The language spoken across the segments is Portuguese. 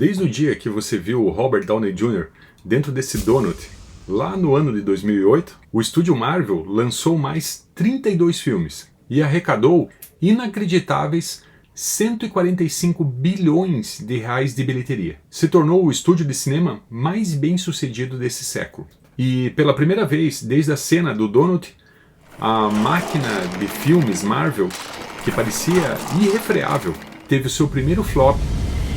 Desde o dia que você viu o Robert Downey Jr. dentro desse donut, lá no ano de 2008, o estúdio Marvel lançou mais 32 filmes e arrecadou inacreditáveis 145 bilhões de reais de bilheteria. Se tornou o estúdio de cinema mais bem sucedido desse século. E pela primeira vez, desde a cena do donut, a máquina de filmes Marvel, que parecia irrefreável, teve o seu primeiro flop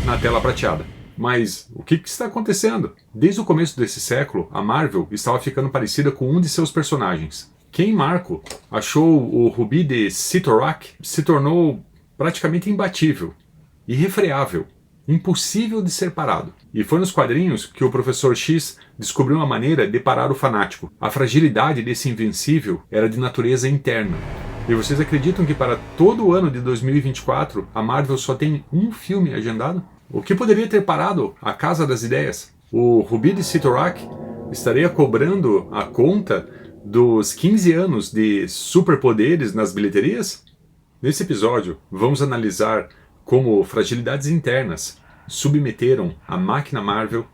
na tela prateada. Mas o que está acontecendo? Desde o começo desse século, a Marvel estava ficando parecida com um de seus personagens. Quem Marco achou o Rubi de Cyttorak se tornou praticamente imbatível, irrefreável, impossível de ser parado. E foi nos quadrinhos que o Professor X descobriu uma maneira de parar o fanático. A fragilidade desse invencível era de natureza interna. E vocês acreditam que para todo o ano de 2024 a Marvel só tem um filme agendado? O que poderia ter parado a Casa das Ideias? O Rubi de Cyttorak estaria cobrando a conta dos 15 anos de superpoderes nas bilheterias? Nesse episódio, vamos analisar como fragilidades internas submeteram a máquina Marvel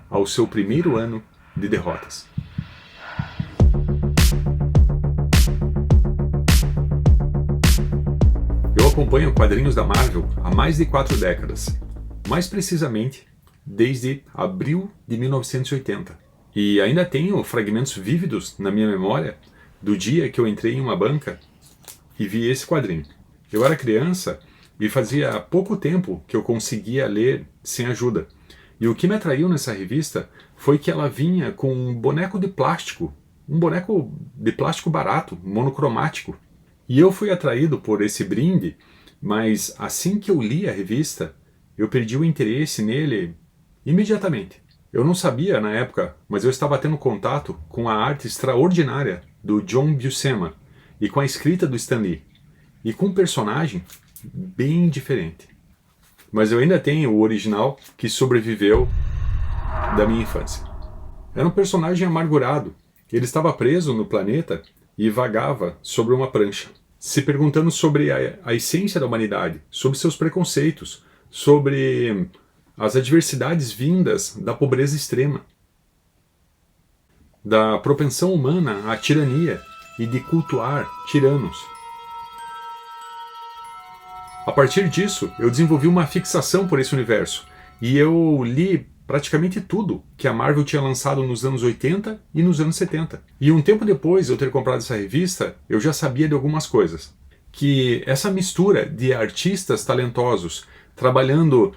ao seu primeiro ano de derrotas. Eu acompanho quadrinhos da Marvel há mais de 4 décadas, mais precisamente desde abril de 1980. E ainda tenho fragmentos vívidos na minha memória do dia que eu entrei em uma banca e vi esse quadrinho. Eu era criança e fazia pouco tempo que eu conseguia ler sem ajuda. E o que me atraiu nessa revista foi que ela vinha com um boneco de plástico, um boneco de plástico barato, monocromático. E eu fui atraído por esse brinde, mas assim que eu li a revista, eu perdi o interesse nele imediatamente. Eu não sabia na época, mas eu estava tendo contato com a arte extraordinária do John Buscema e com a escrita do Stan Lee. E com um personagem bem diferente. Mas eu ainda tenho o original que sobreviveu da minha infância. Era um personagem amargurado. Ele estava preso no planeta e vagava sobre uma prancha, se perguntando sobre a essência da humanidade, sobre seus preconceitos, sobre as adversidades vindas da pobreza extrema, da propensão humana à tirania e de cultuar tiranos. A partir disso, eu desenvolvi uma fixação por esse universo, e eu li praticamente tudo que a Marvel tinha lançado nos anos 80 e nos anos 70. E um tempo depois de eu ter comprado essa revista, eu já sabia de algumas coisas. Que essa mistura de artistas talentosos trabalhando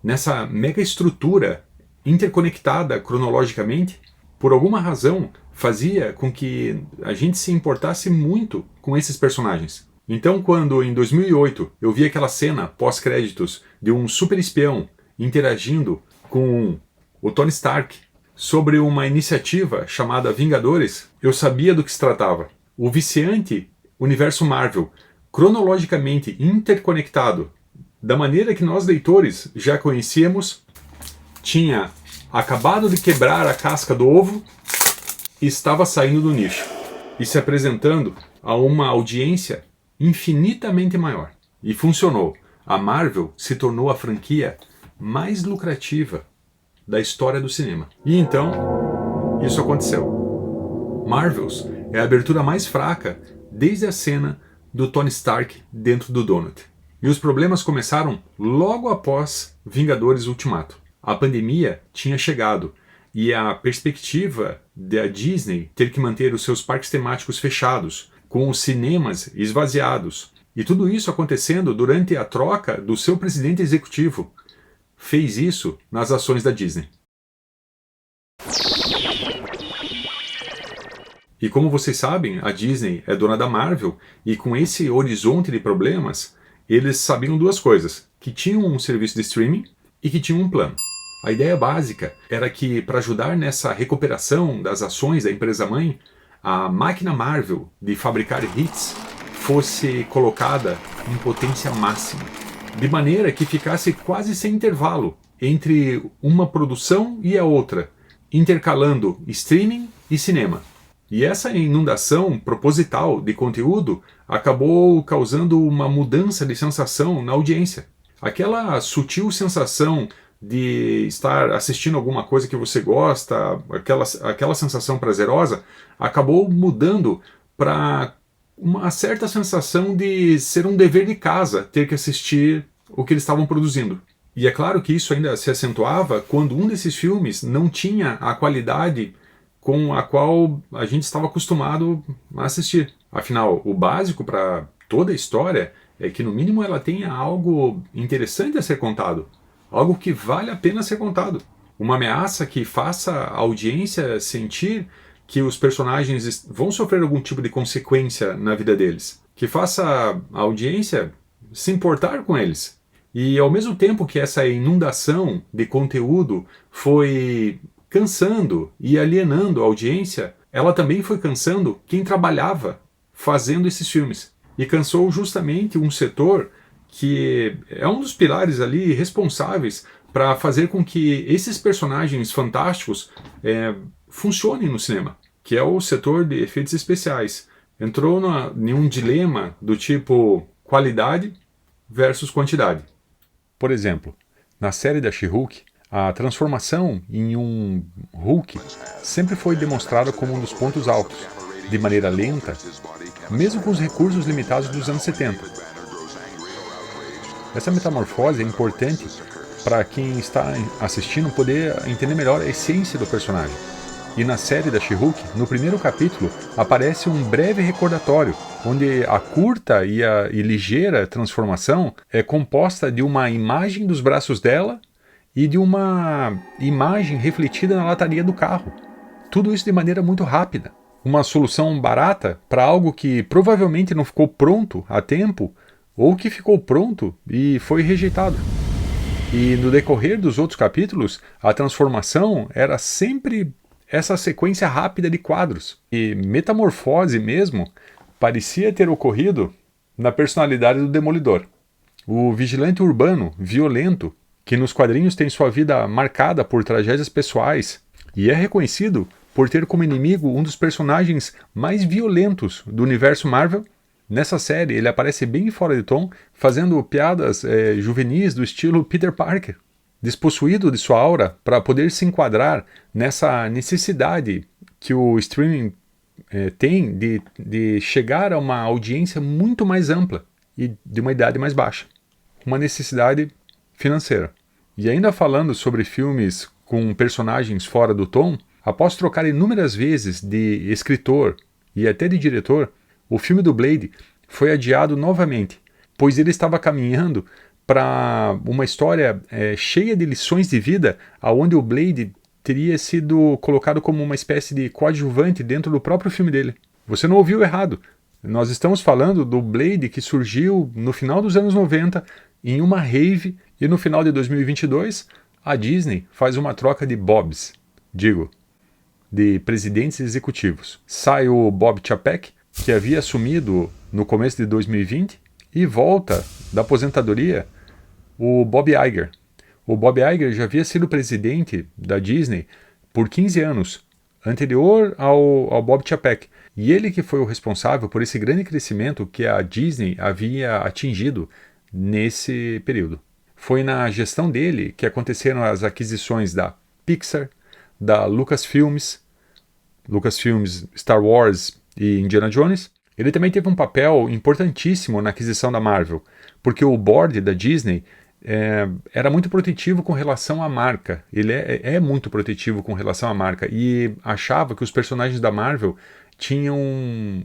nessa mega estrutura interconectada cronologicamente, por alguma razão fazia com que a gente se importasse muito com esses personagens. Então, quando em 2008 eu vi aquela cena pós-créditos de um super espião interagindo com o Tony Stark sobre uma iniciativa chamada Vingadores, eu sabia do que se tratava. O viciante universo Marvel, cronologicamente interconectado, da maneira que nós leitores já conhecíamos, tinha acabado de quebrar a casca do ovo e estava saindo do nicho e se apresentando a uma audiência infinitamente maior. E funcionou. A Marvel se tornou a franquia mais lucrativa da história do cinema. E então, isso aconteceu. Marvels é a abertura mais fraca desde a cena do Tony Stark dentro do donut. E os problemas começaram logo após Vingadores Ultimato. A pandemia tinha chegado e a perspectiva da Disney ter que manter os seus parques temáticos fechados, com os cinemas esvaziados, e tudo isso acontecendo durante a troca do seu presidente executivo, fez isso nas ações da Disney. E como vocês sabem, a Disney é dona da Marvel, e com esse horizonte de problemas, eles sabiam duas coisas: que tinham um serviço de streaming e que tinham um plano. A ideia básica era que, para ajudar nessa recuperação das ações da empresa-mãe, a máquina Marvel de fabricar hits fosse colocada em potência máxima, de maneira que ficasse quase sem intervalo entre uma produção e a outra, intercalando streaming e cinema. E essa inundação proposital de conteúdo acabou causando uma mudança de sensação na audiência. Aquela sutil sensação de estar assistindo alguma coisa que você gosta, aquela sensação prazerosa, acabou mudando para uma certa sensação de ser um dever de casa ter que assistir o que eles estavam produzindo. E é claro que isso ainda se acentuava quando um desses filmes não tinha a qualidade com a qual a gente estava acostumado a assistir. Afinal, o básico para toda a história é que no mínimo ela tenha algo interessante a ser contado, algo que vale a pena ser contado. Uma ameaça que faça a audiência sentir que os personagens vão sofrer algum tipo de consequência na vida deles, que faça a audiência se importar com eles. E ao mesmo tempo que essa inundação de conteúdo foi cansando e alienando a audiência, ela também foi cansando quem trabalhava fazendo esses filmes. E cansou justamente um setor que é um dos pilares ali responsáveis para fazer com que esses personagens fantásticos funcionem no cinema, que é o setor de efeitos especiais. Entrou em um dilema do tipo qualidade versus quantidade. Por exemplo, na série da She-Hulk, a transformação em um Hulk sempre foi demonstrada como um dos pontos altos, de maneira lenta, mesmo com os recursos limitados dos anos 70. Essa metamorfose é importante para quem está assistindo poder entender melhor a essência do personagem. E na série da She-Hulk, no primeiro capítulo, aparece um breve recordatório, onde a curta e ligeira transformação é composta de uma imagem dos braços dela e de uma imagem refletida na lataria do carro. Tudo isso de maneira muito rápida. Uma solução barata para algo que provavelmente não ficou pronto a tempo, ou que ficou pronto e foi rejeitado. E no decorrer dos outros capítulos, a transformação era sempre essa sequência rápida de quadros. E metamorfose mesmo parecia ter ocorrido na personalidade do Demolidor. O vigilante urbano, violento, que nos quadrinhos tem sua vida marcada por tragédias pessoais e é reconhecido por ter como inimigo um dos personagens mais violentos do universo Marvel. Nessa série ele aparece bem fora de tom, fazendo piadas juvenis do estilo Peter Parker, despossuído de sua aura para poder se enquadrar nessa necessidade que o streaming tem de chegar a uma audiência muito mais ampla e de uma idade mais baixa. Uma necessidade financeira. E ainda falando sobre filmes com personagens fora do tom, após trocar inúmeras vezes de escritor e até de diretor, o filme do Blade foi adiado novamente, pois ele estava caminhando para uma história cheia de lições de vida, onde o Blade teria sido colocado como uma espécie de coadjuvante dentro do próprio filme dele. Você não ouviu errado. Nós estamos falando do Blade que surgiu no final dos anos 90 em uma rave, e no final de 2022 a Disney faz uma troca de Bobs, de presidentes executivos. Sai o Bob Chapek, que havia assumido no começo de 2020, e volta da aposentadoria o Bob Iger. O Bob Iger já havia sido presidente da Disney por 15 anos, anterior ao Bob Chapek, e ele que foi o responsável por esse grande crescimento que a Disney havia atingido nesse período. Foi na gestão dele que aconteceram as aquisições da Pixar, da Lucasfilms, Star Wars e Indiana Jones. Ele também teve um papel importantíssimo na aquisição da Marvel, porque o board da Disney era muito protetivo com relação à marca. Ele é muito protetivo com relação à marca e achava que os personagens da Marvel tinham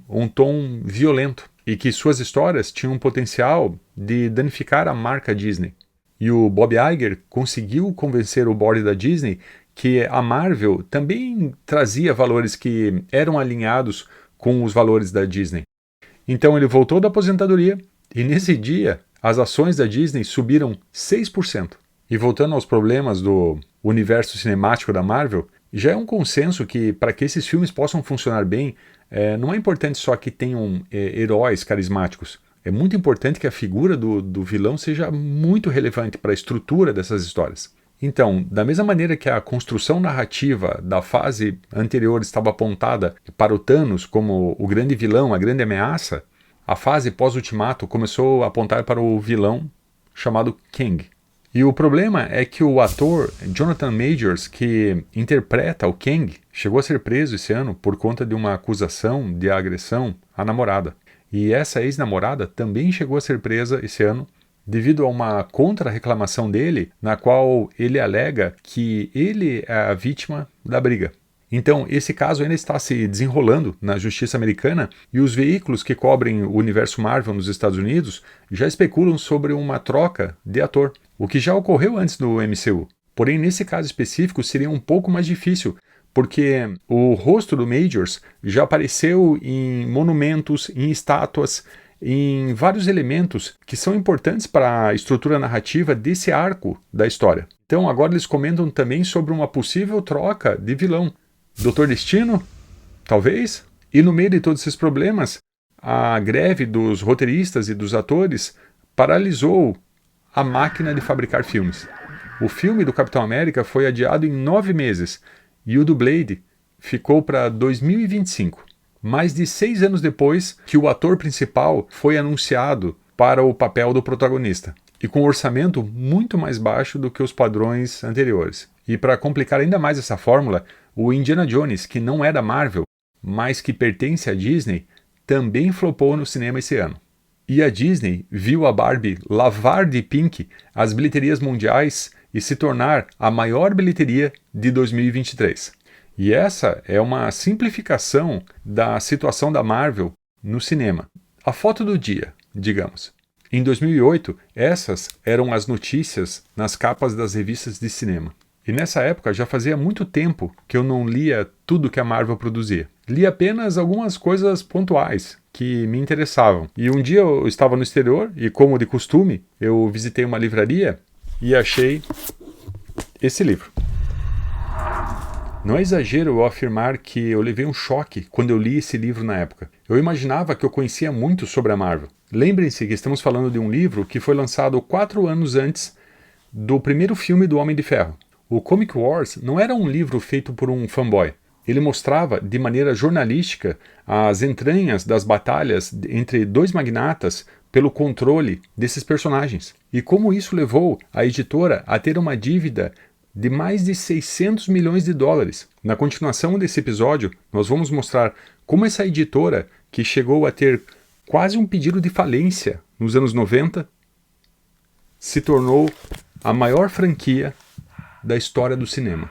um tom violento e que suas histórias tinham um potencial de danificar a marca Disney. E o Bob Iger conseguiu convencer o board da Disney que a Marvel também trazia valores que eram alinhados com os valores da Disney. Então ele voltou da aposentadoria e nesse dia as ações da Disney subiram 6%. E voltando aos problemas do universo cinemático da Marvel, já é um consenso que para que esses filmes possam funcionar bem, não é importante só que tenham heróis carismáticos. É muito importante que a figura do vilão seja muito relevante para a estrutura dessas histórias. Então, da mesma maneira que a construção narrativa da fase anterior estava apontada para o Thanos como o grande vilão, a grande ameaça, a fase pós-Ultimato começou a apontar para o vilão chamado Kang. E o problema é que o ator Jonathan Majors, que interpreta o Kang, chegou a ser preso esse ano por conta de uma acusação de agressão à namorada. E essa ex-namorada também chegou a ser presa esse ano devido a uma contra-reclamação dele, na qual ele alega que ele é a vítima da briga. Então, esse caso ainda está se desenrolando na justiça americana e os veículos que cobrem o universo Marvel nos Estados Unidos já especulam sobre uma troca de ator, o que já ocorreu antes no MCU. Porém, nesse caso específico seria um pouco mais difícil, porque o rosto do Majors já apareceu em monumentos, em estátuas, em vários elementos que são importantes para a estrutura narrativa desse arco da história. Então, agora eles comentam também sobre uma possível troca de vilão. Doutor Destino? Talvez? E no meio de todos esses problemas, a greve dos roteiristas e dos atores paralisou a máquina de fabricar filmes. O filme do Capitão América foi adiado em 9 meses e o do Blade ficou para 2025. Mais de 6 anos depois que o ator principal foi anunciado para o papel do protagonista, e com um orçamento muito mais baixo do que os padrões anteriores. E para complicar ainda mais essa fórmula, o Indiana Jones, que não é da Marvel, mas que pertence à Disney, também flopou no cinema esse ano. E a Disney viu a Barbie lavar de pink as bilheterias mundiais e se tornar a maior bilheteria de 2023. E essa é uma simplificação da situação da Marvel no cinema. A foto do dia, digamos. Em 2008, essas eram as notícias nas capas das revistas de cinema. E nessa época já fazia muito tempo que eu não lia tudo que a Marvel produzia. Li apenas algumas coisas pontuais que me interessavam. E um dia eu estava no exterior e, como de costume, eu visitei uma livraria e achei esse livro. Não é exagero eu afirmar que eu levei um choque quando eu li esse livro na época. Eu imaginava que eu conhecia muito sobre a Marvel. Lembrem-se que estamos falando de um livro que foi lançado 4 anos antes do primeiro filme do Homem de Ferro. O Comic Wars não era um livro feito por um fanboy. Ele mostrava de maneira jornalística as entranhas das batalhas entre dois magnatas pelo controle desses personagens. E como isso levou a editora a ter uma dívida de mais de 600 milhões de dólares. Na continuação desse episódio, nós vamos mostrar como essa editora, que chegou a ter quase um pedido de falência nos anos 90, se tornou a maior franquia da história do cinema.